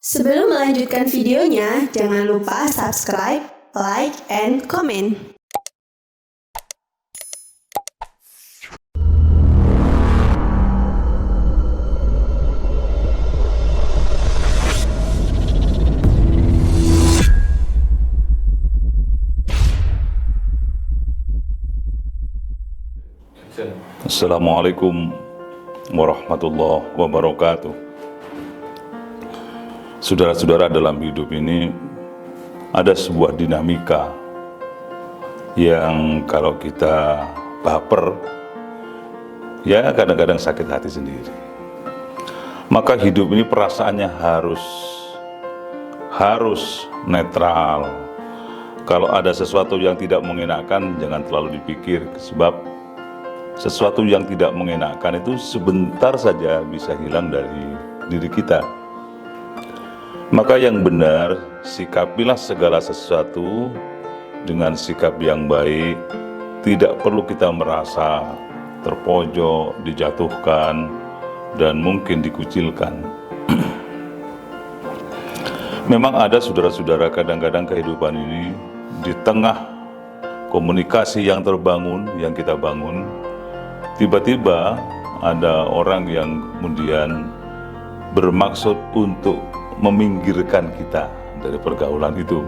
Sebelum melanjutkan videonya, jangan lupa subscribe, like, and comment. Assalamualaikum warahmatullahi wabarakatuh. Saudara-saudara, dalam hidup ini ada sebuah dinamika yang kalau kita baper, ya kadang-kadang sakit hati sendiri. Maka hidup ini perasaannya harus netral. Kalau ada sesuatu yang tidak mengenakan, jangan terlalu dipikir, sebab sesuatu yang tidak mengenakan itu sebentar saja bisa hilang dari diri kita. Maka yang benar, sikapilah segala sesuatu dengan sikap yang baik. Tidak perlu kita merasa terpojok, dijatuhkan, dan mungkin dikucilkan. Memang ada saudara-saudara, kadang-kadang kehidupan ini di tengah komunikasi yang terbangun, yang kita bangun, tiba-tiba ada orang yang kemudian bermaksud untuk meminggirkan kita dari pergaulan itu.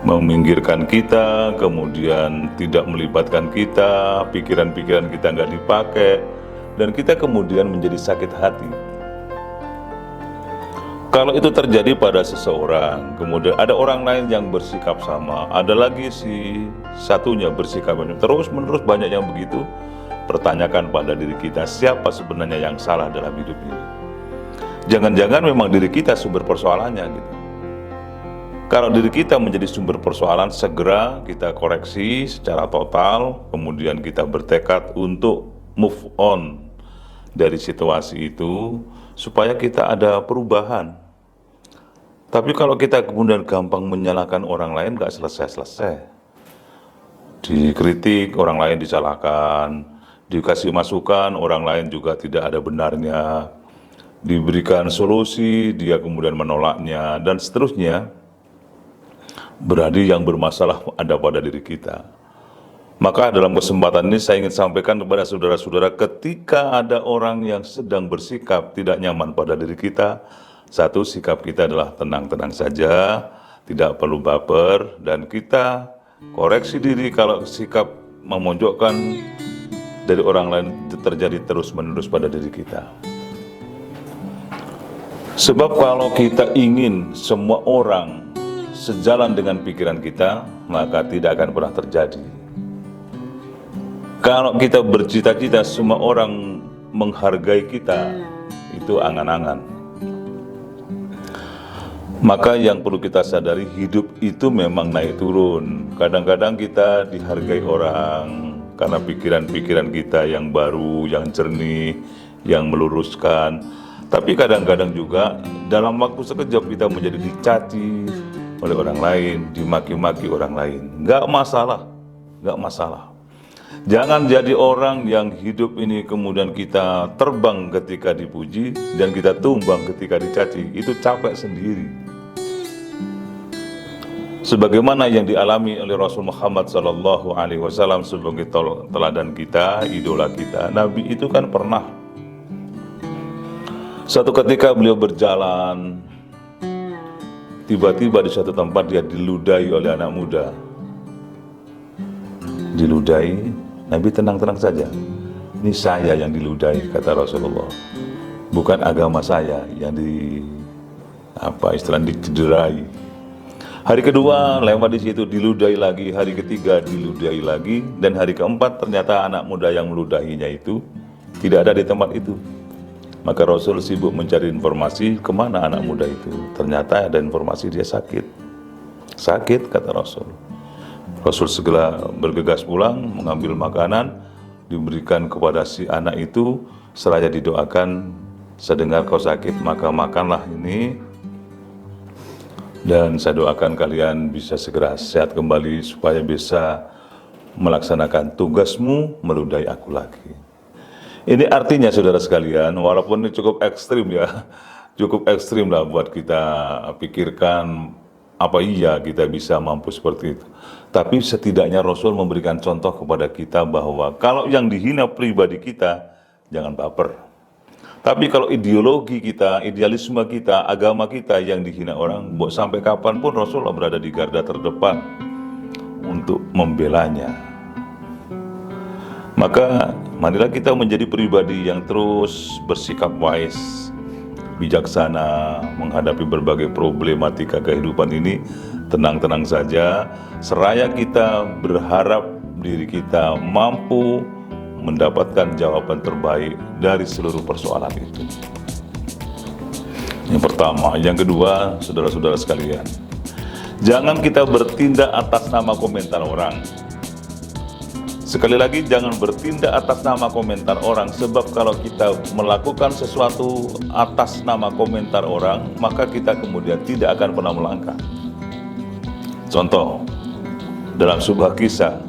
Meminggirkan kita, kemudian tidak melibatkan kita, pikiran-pikiran kita nggak dipakai, dan kita kemudian menjadi sakit hati. Kalau itu terjadi pada seseorang, kemudian ada orang lain yang bersikap sama, ada lagi si satunya bersikap terus-menerus, banyak yang begitu. Pertanyakan pada diri kita, siapa sebenarnya yang salah dalam hidup ini? Jangan-jangan memang diri kita sumber persoalannya gitu. Kalau diri kita menjadi sumber persoalan, segera kita koreksi secara total, kemudian kita bertekad untuk move on dari situasi itu, supaya kita ada perubahan. Tapi kalau kita kemudian gampang menyalahkan orang lain, gak selesai-selesai. Dikritik, orang lain disalahkan, dikasih masukan, orang lain juga tidak ada benarnya, diberikan solusi, dia kemudian menolaknya, dan seterusnya. Berarti yang bermasalah ada pada diri kita. Maka dalam kesempatan ini saya ingin sampaikan kepada saudara-saudara, ketika ada orang yang sedang bersikap tidak nyaman pada diri kita, satu, sikap kita adalah tenang-tenang saja, tidak perlu baper, dan kita koreksi diri kalau sikap memojokkan dari orang lain terjadi terus-menerus pada diri kita. Sebab kalau kita ingin semua orang sejalan dengan pikiran kita, maka tidak akan pernah terjadi. Kalau kita bercita-cita semua orang menghargai kita, itu angan-angan. Maka yang perlu kita sadari, hidup itu memang naik turun. Kadang-kadang kita dihargai orang karena pikiran-pikiran kita yang baru, yang jernih, yang meluruskan. Tapi kadang-kadang juga dalam waktu sekejap kita menjadi dicaci oleh orang lain, dimaki-maki orang lain. Nggak masalah, nggak masalah. Jangan jadi orang yang hidup ini kemudian kita terbang ketika dipuji dan kita tumbang ketika dicaci. Itu capek sendiri. Sebagaimana yang dialami oleh Rasul Muhammad SAW sebagai teladan kita, idola kita. Nabi itu kan pernah suatu ketika beliau berjalan, tiba-tiba di suatu tempat dia diludahi oleh anak muda. Diludahi, Nabi tenang-tenang saja. Ini saya yang diludahi, kata Rasulullah. Bukan agama saya yang dicederai. Hari kedua lewat di situ diludahi lagi, hari ketiga diludahi lagi, dan hari keempat ternyata anak muda yang meludahinya itu tidak ada di tempat itu. Maka Rasul sibuk mencari informasi kemana anak muda itu. Ternyata ada informasi dia sakit. Sakit, kata Rasul. Rasul segera bergegas pulang, mengambil makanan, diberikan kepada si anak itu, seraya didoakan, "Sedengar kau sakit, maka makanlah ini, dan saya doakan kalian bisa segera sehat kembali, supaya bisa melaksanakan tugasmu meludahi aku lagi." Ini artinya saudara sekalian, walaupun ini cukup ekstrim ya, cukup ekstrim lah buat kita pikirkan apa iya kita bisa mampu seperti itu. Tapi setidaknya Rasul memberikan contoh kepada kita bahwa kalau yang dihina pribadi kita, jangan baper. Tapi kalau ideologi kita, idealisme kita, agama kita yang dihina orang, sampai kapanpun Rasul berada di garda terdepan untuk membelanya. Maka marilah kita menjadi pribadi yang terus bersikap wise, bijaksana menghadapi berbagai problematika kehidupan ini. Tenang-tenang saja, seraya kita berharap diri kita mampu mendapatkan jawaban terbaik dari seluruh persoalan itu. Yang pertama. Yang kedua, saudara-saudara sekalian, jangan kita bertindak atas nama komentar orang. Sekali lagi, jangan bertindak atas nama komentar orang, sebab kalau kita melakukan sesuatu atas nama komentar orang, maka kita kemudian tidak akan pernah melangkah. Contoh, dalam sebuah kisah,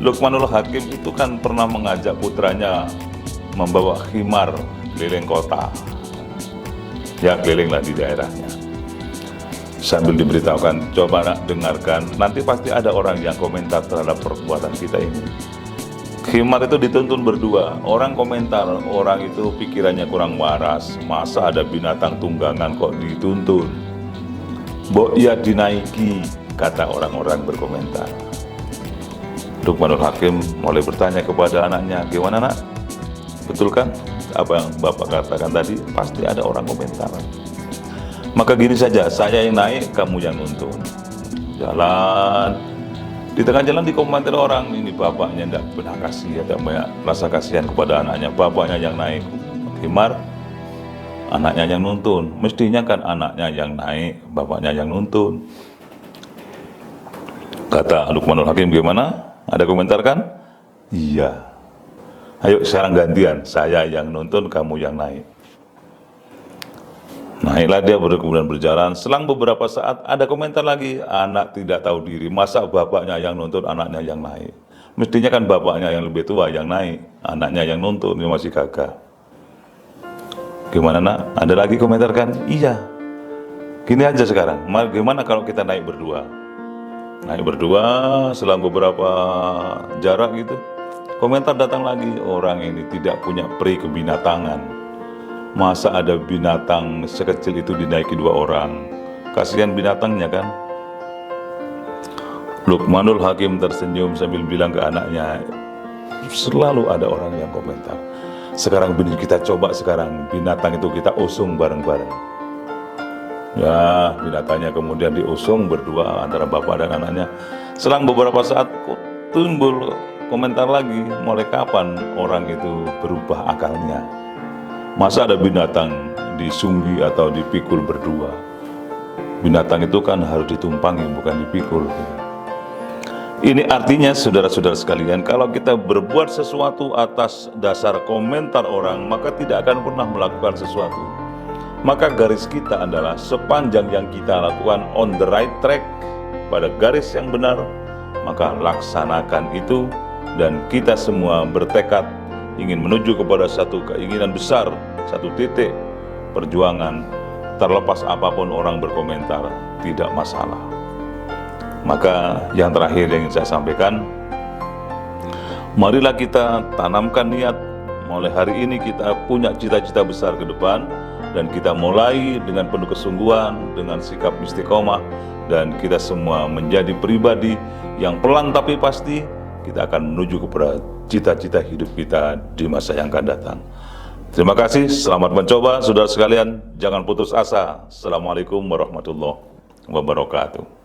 Luqmanul Hakim itu kan pernah mengajak putranya membawa khimar keliling kota. Ya, kelilinglah di daerahnya. Sambil diberitahukan, coba nak dengarkan, nanti pasti ada orang yang komentar terhadap perbuatan kita ini. Khimar itu dituntun berdua. Orang komentar, orang itu pikirannya kurang waras. Masa ada binatang tunggangan kok dituntun? Mbok ya dinaiki, kata orang-orang berkomentar. Luqmanul Hakim mulai bertanya kepada anaknya, gimana nak? Betul kan apa yang Bapak katakan tadi? Pasti ada orang komentar. Maka gini saja, saya yang naik, kamu yang nuntun. Jalan. Di tengah jalan dikomentar orang, ini bapaknya tidak pernah kasih, ada banyak rasa kasihan kepada anaknya. Bapaknya yang naik khimar, anaknya yang nuntun. Mestinya kan anaknya yang naik, bapaknya yang nuntun. Kata Luqmanul Hakim, gimana? Ada komentar kan? Iya. Ayo sekarang gantian, saya yang nuntun, kamu yang naik. Naiklah dia, kemudian berjalan. Selang beberapa saat ada komentar lagi, anak tidak tahu diri, masa bapaknya yang nuntun, anaknya yang naik. Mestinya kan bapaknya yang lebih tua yang naik, anaknya yang nuntun, ini masih gagah. Gimana nak? Ada lagi komentar kan? Iya. Gini aja sekarang, gimana kalau kita naik berdua? Naik berdua, selang beberapa jarak gitu, komentar datang lagi, orang ini tidak punya peri kebinatangan. Masa ada binatang sekecil itu dinaiki dua orang? Kasihan binatangnya kan? Luqmanul Hakim tersenyum sambil bilang ke anaknya, selalu ada orang yang komentar. Sekarang kita coba sekarang, binatang itu kita usung bareng-bareng. Ya, binatangnya kemudian diusung berdua antara bapak dan anaknya. Selang beberapa saat timbul komentar lagi, mulai kapan orang itu berubah akalnya? Masa ada binatang disunggi atau dipikul berdua? Binatang itu kan harus ditumpangi, bukan dipikul. Ini artinya saudara-saudara sekalian, kalau kita berbuat sesuatu atas dasar komentar orang, maka tidak akan pernah melakukan sesuatu. Maka garis kita adalah sepanjang yang kita lakukan on the right track, pada garis yang benar, maka laksanakan itu. Dan kita semua bertekad ingin menuju kepada satu keinginan besar, satu titik perjuangan. Terlepas apapun orang berkomentar, tidak masalah. Maka yang terakhir yang ingin saya sampaikan, marilah kita tanamkan niat. Mulai hari ini kita punya cita-cita besar ke depan, dan kita mulai dengan penuh kesungguhan, dengan sikap istiqomah, dan kita semua menjadi pribadi yang pelan tapi pasti kita akan menuju kepada cita-cita hidup kita di masa yang akan datang. Terima kasih, selamat mencoba saudara sekalian, jangan putus asa. Assalamualaikum warahmatullahi wabarakatuh.